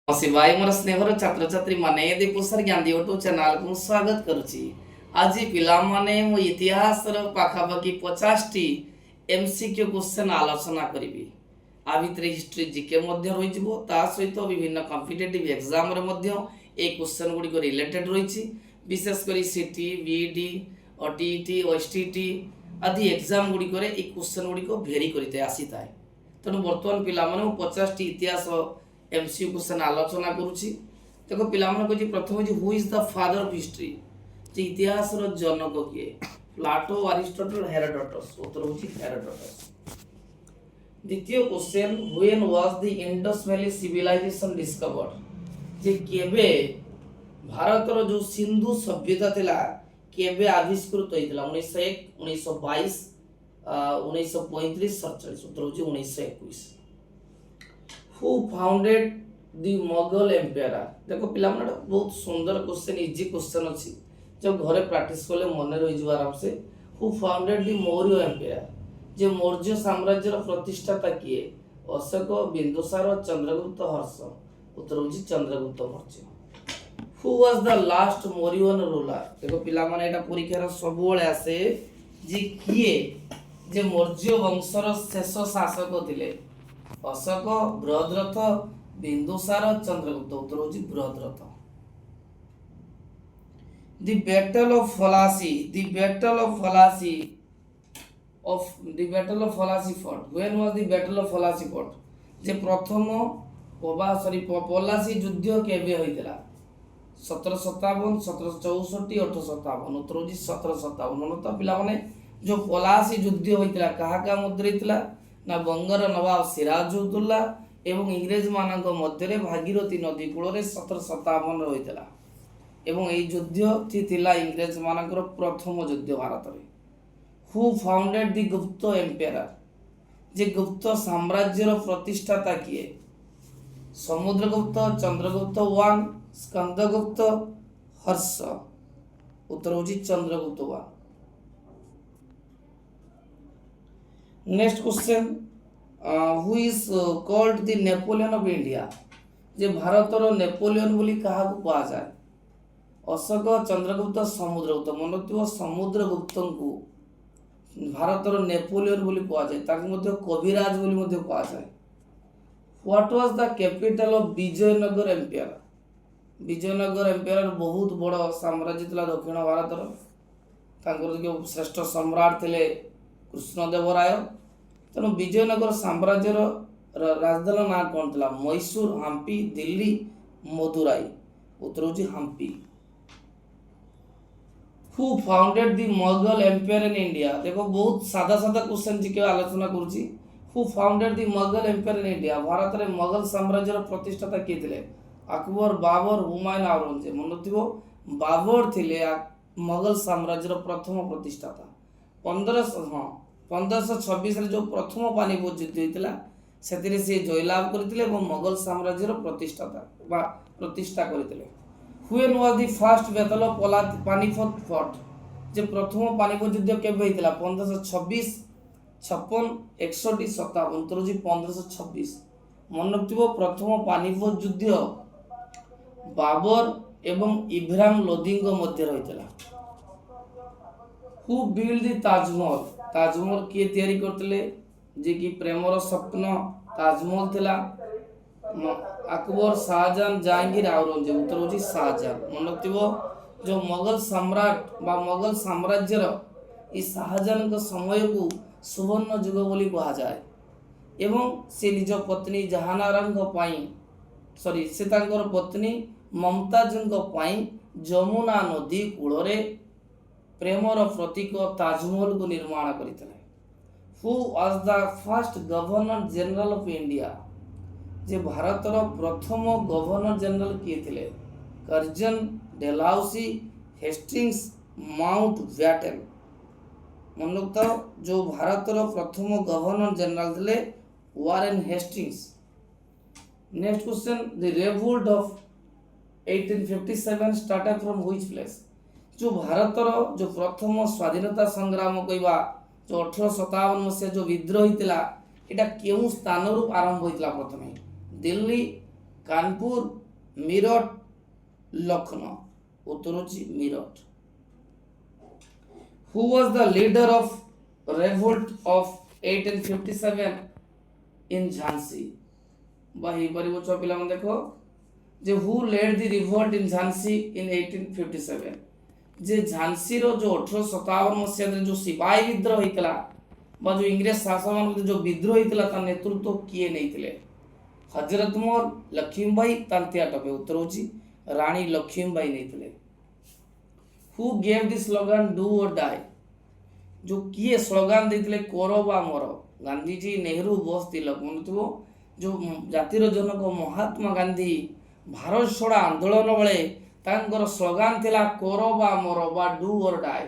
शिवाय मोर स्नेहर छात्र छात्री माने दीपुसर ज्ञान यूट्यूब चैनल को स्वागत करुची। आज पिला माने मो इतिहास रो पाखापाखि 50 टी एमसीक्यू क्वेश्चन आलोचना करिवि। आ भितरे हिस्ट्री जीके मध्ये रहि जिवो, ता सहित विभिन्न कॉम्पिटिटिव एग्जाम रे मध्ये ए क्वेश्चन गुडी को रिलेटेड रहिछि। विशेष करी सीटी बीईडी ओटीईटी ओएसटीटी आदि एग्जाम गुडी करे ए क्वेश्चन गुडी को भेरी करिते आसीताय। तनु वर्तमान पिला माने 50 टी इतिहास एमसीक्यू क्वेश्चन आलोचना करुछि। देखो पिला मन को प्रथम जे who is the father of history, जे इतिहास रो जनक किए? Plato, Aristotle, Herodotus. उत्तर होछि हेरोडोटस। द्वितीय question, when was the Indus valley civilisation discovered? जे केबे भारत रो जो सिंधु सभ्यता थिला केबे आविष्कृत होइतिला? 1901, 1922, 1935, 47। उत्तर होछि 1921। Who founded the Mughal Empire? देखो पिला मन बहुत सुंदर क्वेश्चन, इजी क्वेश्चन अछि जो घरे प्रैक्टिस करले मन रहि जवा आराम से। Who founded the Maurya Empire? जे मौर्य साम्राज्य रो प्रतिष्ठाता किए? अशोक, बिंदुसार, चंद्रगुप्त, हर्ष। उत्तर होछि Chandragupta Maurya. Who was the last Mauryan ruler? देखो पिला मन एटा परीक्षा रो सबोले आसे जे किए जे मौर्य वंशर शेष शासक थिले? अशोक, बृहद्रथ, बिंदुसार, चंद्रगुप्त। उत्तर होछि Brihadratha. The battle of Plassey, the battle of Plassey fought. When was the battle of Plassey fought? जे प्रथम पलासी युद्ध केबे होइतिला? 1757, 1764, 1857। उत्तर होछि 1757। मन तो पिला माने जो पलासी युद्ध होइतिला काहा का मध्य होइतिला ना बंगर नवाब सिराजुद्दौला एवं इंग्रेज मानक मध्य भागीरथी नदी कूल 1757 होइतिला एवं एई युद्ध थिला इंग्रेज मानकर प्रथम युद्ध भारत रे। हु फाउंडेड द गुप्त एम्पायर? जे गुप्त साम्राज्य रो प्रतिष्ठाता किए? समुद्रगुप्त, चंद्रगुप्त 1, स्कंदगुप्त, हर्ष। उत्तर होछि Chandragupta 1। Next question, who is called the Napoleon of India? जे भारत रो नेपोलियन बोली काहा को कहा जाय? अशोक, चंद्रगुप्त, समुद्रगुप्त। मनथिबो समुद्रगुप्त को भारत रो नेपोलियन बोली कहा जाय, ताकि मध्ये कविराज बोली मध्ये कहा जाय। What was the capital of Vijayanagar empire? Vijayanagar empire बहुत बड़ साम्राज्य थिला दक्षिण भारत रो। तांकर जो श्रेष्ठ सम्राट थिले कृष्णदेवराय। तेणु विजयनगर साम्राज्य राजधानी ना कौन था? मैसूर, हम्पी, दिल्ली, मदुराई। उत्तर होछि Hampi. Who founded the Mughal empire in India? देखो बहुत सादा सादा क्वेश्चन जी के आलोचना करूची। Who founded the Mughal empire in India? Bharat रे मुगल साम्राज्य रो प्रतिष्ठाता किए थिले? अकबर, बाबर, हुमायूं, औरंगजेब। मनथिबो बाबर थिले मुगल साम्राज्य रो प्रथम प्रतिष्ठाता। 1526 रे जो प्रथम पानीपत युद्ध होइतिला सेतिरे से जयलाभ करथिले एवं मुगल साम्राज्य रो प्रतिष्ठा करथिले। When was the first battle of Panipat fought? जे प्रथम पानीपत युद्ध केबे होइतिला? 1526, 56, 61, 57। उत्तर होछि 1526। मन रखिबो प्रथम पानीपत युद्ध बाबर एवं इब्राहिम लोदी मध्य होइतिला। Who build the Taj Mahal? Taj Mahal किए तैयारी करथिले? जे कि प्रेमर स्वप्न ताजमहल थिला। अकबर, शाहजहां, जहांगीर, औरंगजेब। उत्तर होछि शाहजहां। मन रखिबो जो मुगल सम्राट बा मुगल साम्राज्य रो ई शाहजहां के समय को सुवर्ण युग बोली कहा जाय एवं से निज पत्नी जहानाराम से तांकर पत्नी मुमताज जमुना नदी कूल रे प्रेमर प्रतीक ताजमहल को निर्माण करथिले। Who was the first governor general of India? जे भारत रो प्रथम गवर्नर जनरल किए थिले? Curzon, Dalhousie, Hastings, Mountbatten. मनोक्त जो भारत रो प्रथम गवर्नर जनरल थिले Warren Hastings. Next question, the revolt of 1857 started from which place? जो भारत रो जो प्रथम स्वाधीनता संग्राम कहबा जो 1857 मसीहा जो विद्रोह होइतिला एटा केउ स्थान रु आरंभ होइतिला? प्रथमे दिल्ली, कानपुर, मीरठ, लखनऊ। उत्तर होची Meerut. Who was the leader of revolt of 1857 in Jhansi? बाही परिबोच पिला मन देखो जे who led the revolt in Jhansi in 1857? जे झांसी रो जो 1857 मसीहा रे जो सिपाही विद्रोह होइतला बा जो इंग्रेज शासन विरुद्ध जो विद्रोह होइतला ता नेतृत्व किए नैतिले? हजरत मोर, लक्ष्मीबाई, तांतिया टपे। उत्तर होची रानी लक्ष्मीबाई नैतिले। Who gave the slogan do or die? जो किए स्लोगान देतिले करो बा मरो? गांधीजी, नेहरू, बोस, तिलक। मनथुओ जो जातिर जनक महात्मा गांधी भारत छोड़ा आंदोलन बेले तांकर स्लोगान थिला करो बा मरो बा do or die.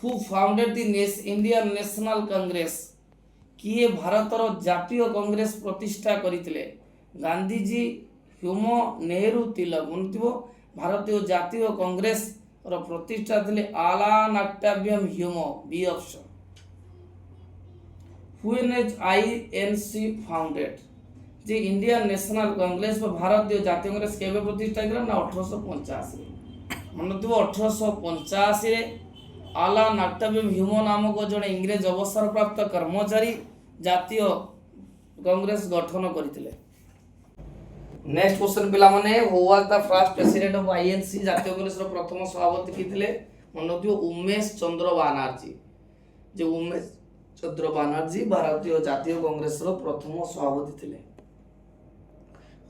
Who founded the Indian National Congress? किए भारतर जातीय कांग्रेस प्रतिष्ठा करथिले? गांधीजी, ह्यूमो, नेहरू, तिलक। मनथिबो भारतीय जातीय कांग्रेस रो प्रतिष्ठा थिले Allan Octavian Hume. B option. When is INC founded? जे इंडियन नेशनल कांग्रेस भारतीय जातीय कांग्रेस केबे प्रतिष्ठा करा ना 1885 रे। मनथिबो 1885 रे आलान ऑक्टावियम ह्यूमो नामक जड़े इंग्रेज अवसर प्राप्त कर्मचारी जातीय कांग्रेस गठन करथिले। नेक्स्ट क्वेश्चन पिला माने who was the first president of INC? जातीय कांग्रेस रो प्रथम सभापति किथिले? मनथिबो उमेश चंद्र बनर्जी। जे उमेश चंद्र बनर्जी भारतीय जातीय कांग्रेस रो प्रथम सभापति थिले।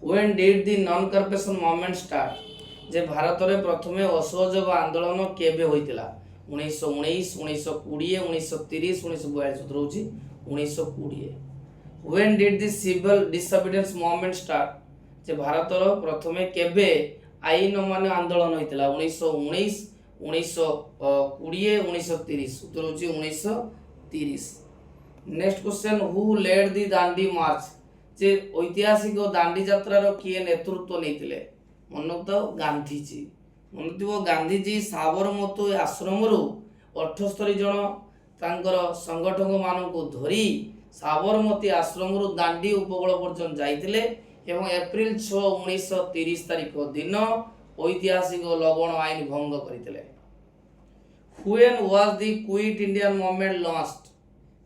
When did the non corporation movement start? जे भारत रे प्रथमे असहयोग आंदोलन केबे होइतिला? 1919, 1920, 1930, 1942। उत्तर होची 1920। When did the civil disobedience movement start? जे भारत रो प्रथमे केबे आईन माने आंदोलन होइतिला? 1919, 1920, 1930। उत्तर होची 1930। Next question who led the Dandi march? जे ऐतिहासिक दांडी यात्रा रो किए नेतृत्व नेतिले? मनतो गांधीजी। मनतो गांधीजी साबरमती आश्रम रु 78 जन तांकर संगठक मानकु धरी साबरमती आश्रम रु दांडी उपकूल पर्यंत जाइतिले एवं एप्रिल 6, 1930 तारिख दिन ऐतिहासिक लवण आईन भंग करथिले। When was the quit Indian movement launched?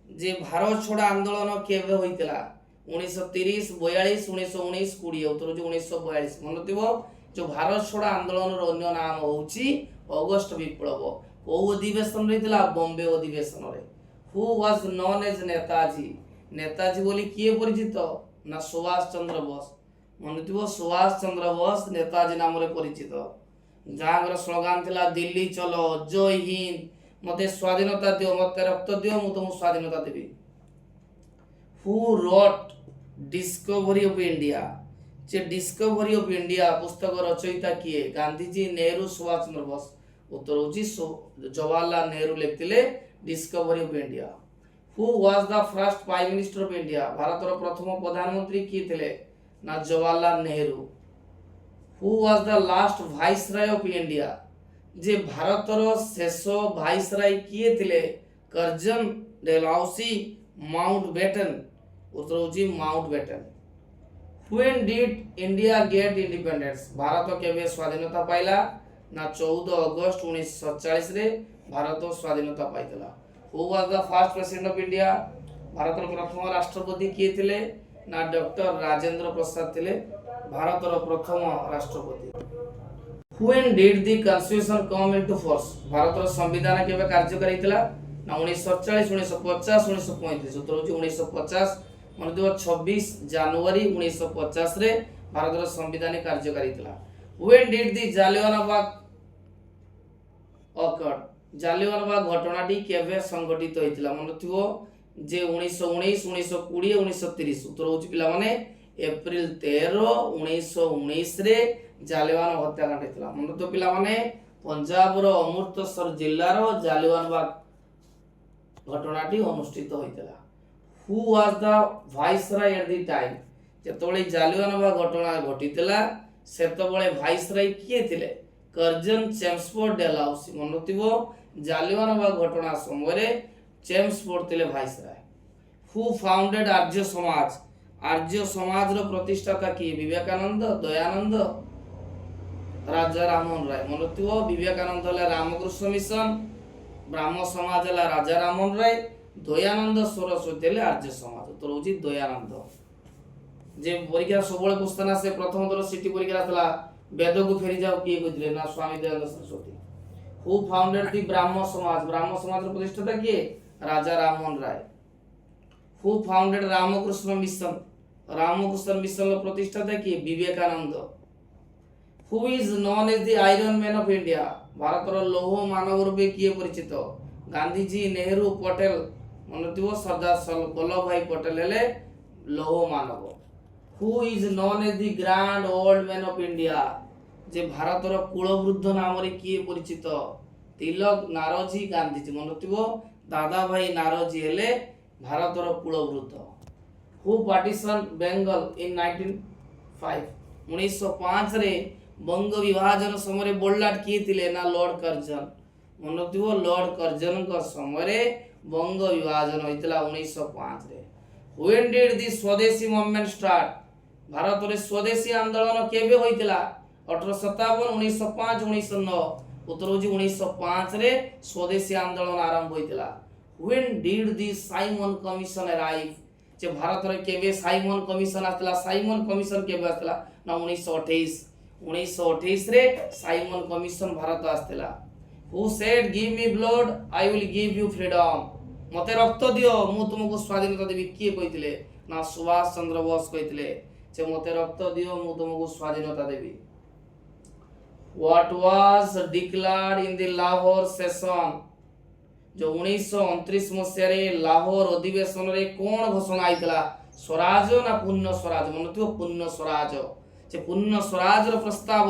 जे भारत छोड़ा आंदोलन केबे होइतिला? 1930, 42, 1919, 20। उत्तर होची 1942। मनथिबो जो भारत छोड़ा आंदोलन रो अन्य नाम होची अगस्त विप्लव। को अधिवेशन रहितला? बॉम्बे अधिवेशन रे। Who was known as Netaji? Netaji बोली किए परिचित ना सुभाष चंद्र बोस। मनथिबो सुभाष चंद्र बोस नेताजी नाम रे परिचित। जागर स्लोगान थिला दिल्ली चलो, जय हिंद, मते स्वाधीनता दियो, मते रक्त दियो, मु तुमको स्वाधीनता देबी। Who wrote discovery of India? J discovery of India पुस्तक रचयिता किए? गांधीजी, नेहरू, सुभाष चंद्र बोस। उत्तर होची जवाहरलाल नेहरू लिखथिले discovery of India. Who was the first prime minister of India? Bharat रो प्रथम प्रधानमंत्री किए थिले? ना Jawaharlal Nehru. Who was the last viceroy of India? जे भारत रो शेष वाइसराय किए थिले? Curzon, Dalhousie, Mountbatten. उत्तर होची Mountbatten. When did India get independence? Bharat केबे स्वाधीनता पाइला? ना 14 अगस्त 1947 रे भारत स्वाधीनता पाइतला। Who was the first president of India? Bharat रो प्रथम राष्ट्रपति किए थिले? ना डॉक्टर राजेंद्र प्रसाद थिले भारत रो प्रथम राष्ट्रपति। When did the constitution come into force? Bharat रो संविधान केबे कार्यकारी थिला? ना 1947, 1950, 1935। उत्तर होची 1950। मनथिबो 26 जनवरी 1950 रे भारत रो संविधान कार्यकारी थिला। When did the Jallianwala occurred? Jallianwala घटनाटी केबे संघटित होइतिला? मनथिबो जे 1919, 1920, 1930। उत्तर होची पिला माने एप्रिल 13, 1919 रे जालियानवाला हत्याकांड हेतिला। मनथिबो पिला माने पंजाब रो अमृतसर जिल्ला रो जालियानवाला घटनाटी अनुष्ठित होइतिला। Who was the viceroy at the time? जेतबळे जालियानवाला घटना घटितिला सेतबळे वाइसराय किए थिले? Curzon, Chelmsford, Dalhousie. मनथिबो जालियानवाला घटना समय रे चेम्सफोर्ड थिले viceroy. Who founded Arya Samaj? Arya Samaj रो प्रतिष्ठाता किए विवेकानंद दयानंद राजा राममोहन राय मन रखियो विवेकानंद हला रामकृष्ण मिशन ब्राह्म समाज हला राजा राममोहन राय दयानंद सरस्वती हले आर्य समाज तो होची दयानंद जे परीक्षा सबळे क्वेश्चन आसे प्रथम थर सिटी परीक्षा आसला वेद को फेरी जाओ किए कहितले ना Swami Dayanand Saraswati who founded the Brahmo Samaj रो प्रतिष्ठाता किए Raja Rammohan Roy who founded Ramakrishna mission रो प्रतिष्ठाता किए Vivekananda who is known as the iron man of India Bharat रो लौह मानव रूपे किए परिचित गांधी जी नेहरू पटेल मनतिव सरदार वल्लभ भाई पटेल हेले लौह मानव who is known as the grand old man of India जे भारत रो कुलवृद्ध नाम रे किए परिचित तिलक नारोजी गांधी जी मनतिव दादा भाई नारोजी हेले भारत रो कुलवृद्ध हु पार्टीशन बेंगल इन 1905 रे बंग विभाजन समय बोल्लाट किए थिले ना लॉर्ड कर्जन मनतिव लॉर्ड कर्जन का समय बंग विभाजन होइतला 1905 रे व्हेन डिड द स्वदेशी मूवमेंट स्टार्ट भारत रे स्वदेशी आंदोलन केबे होइतला 1857 1905 1909 उत्तर होजी 1905 रे स्वदेशी आंदोलन आरंभ होइतला when did the Simon commission arrive जे भारत रे केबे साइमन कमिशन आतला साइमन कमिशन केबे आतला ना 1928 रे साइमन कमिशन भारत आस्तला who said give me blood I will give you freedom मते रक्त दियो मु तुमको स्वाधीनता देबी किए कहितले ना सुभाष चंद्र बोस कहितले जे मते रक्त दियो मु तुमको स्वाधीनता देबी what was declared in the Lahore session जो 1929 मसिया रे लाहौर अधिवेशन रे कोन घोषणा आइतला स्वराज ना पूर्ण स्वराज मनथियो पूर्ण स्वराज जे पूर्ण स्वराज रो प्रस्ताव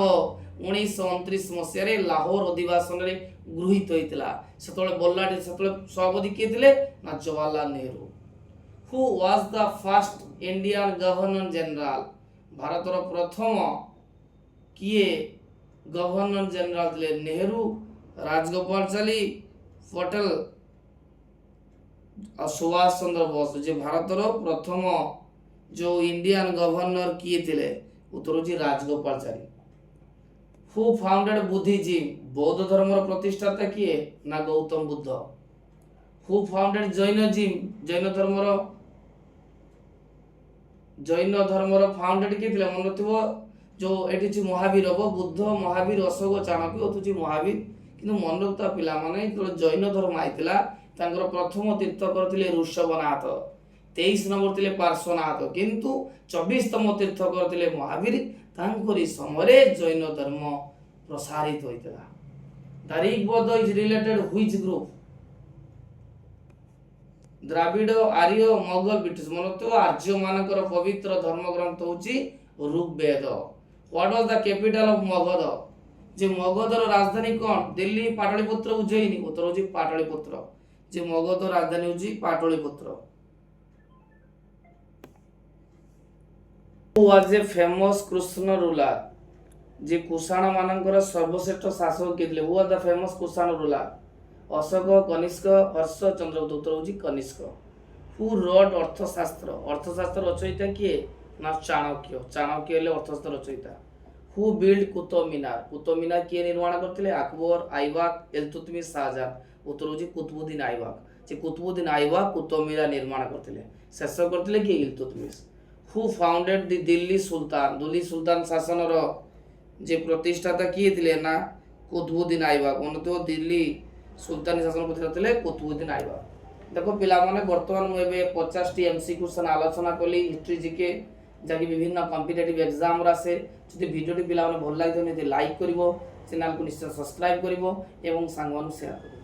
1929 मसिया रे लाहौर अधिवेशन रे गृहीत होइतला सेतोले बोल्लाटे सेतोले सभापति के थिले ना Jawaharlal Nehru who was the first Indian governor general Bharat रो प्रथम किए गवर्नर जनरल थिले नेहरू राजगोपालाचारी पटेल और सुभाष चंद्र बोस जे भारत रो प्रथम जो इंडियन गवर्नर किए थिले उत्तरोजी राजगोपालाचारी हु फाउंडेड बुद्धिज्म बौद्ध धर्म रो प्रतिष्ठाता किए ना Gautam Buddha who founded Jainism Jain धर्म रो फाउंडेड किए थिले मन रखिबो जो एठी छि महावीर बुद्ध महावीर अशोक चाणक्य अथुछि महावीर किंतु मन रखता पिला माने तो जैन धर्म आइतला तांकर प्रथम तीर्थकर थिले ऋषभनाथ 23 नंबर थिले पार्श्वनाथ किंतु 24तम तीर्थकर थिले महावीर तांकरी समरे जैन धर्म प्रसारित होइतला दारिक बौद्ध is related which group Dravida Arya Mughal British मनतो आर्य मानकर पवित्र धर्म ग्रंथ होची Rigveda what was the capital of Magadh जे मगधर राजधानी कौन दिल्ली पाटलिपुत्र उज्जयिनी उत्तर होची पाटलिपुत्र जे मगध राजधानी होची Pataliputra who was a famous Krishna ruler जे कुषाण मानकर सर्वश्रेष्ठ शासक केतले who was the famous Kushan ruler Ashoka Kanishka Harsha Chandragupta उत्तर होची कनिष्क हु रोड अर्थशास्त्र रचयिता किए ना चाणक्य हेले अर्थशास्त्र रचयिता हु बिल्ड कुतुब मीनार किए निर्माण करथिले अकबर आइबक इल्तुतमिश शाहजहां उत्तर होची कुतुबुद्दीन आइबक जे कुतुबुद्दीन आइबक कुतुब मीनार निर्माण करथिले शेष करथिले कि Iltutmish who founded the Delhi sultan शासन रो जे प्रतिष्ठाता किए थिले ना कुतुबुद्दीन आइबक मनतो दिल्ली सुल्तानी शासन प्रतिष्ठा थिले कुतुबुद्दीन आइबक देखो पिला माने वर्तमान मु एबे 50 टी एमसी क्वेश्चन आलोचना कली हिस्ट्री जीके जाकि विभिन्न कॉम्पिटिटिव एग्जाम रासे जदि वीडियो टी पिला माने भल लागि तो लाइक करिवो चैनल को निश्चय सब्सक्राइब करिवो एवं सांग मानु शेयर करिवो।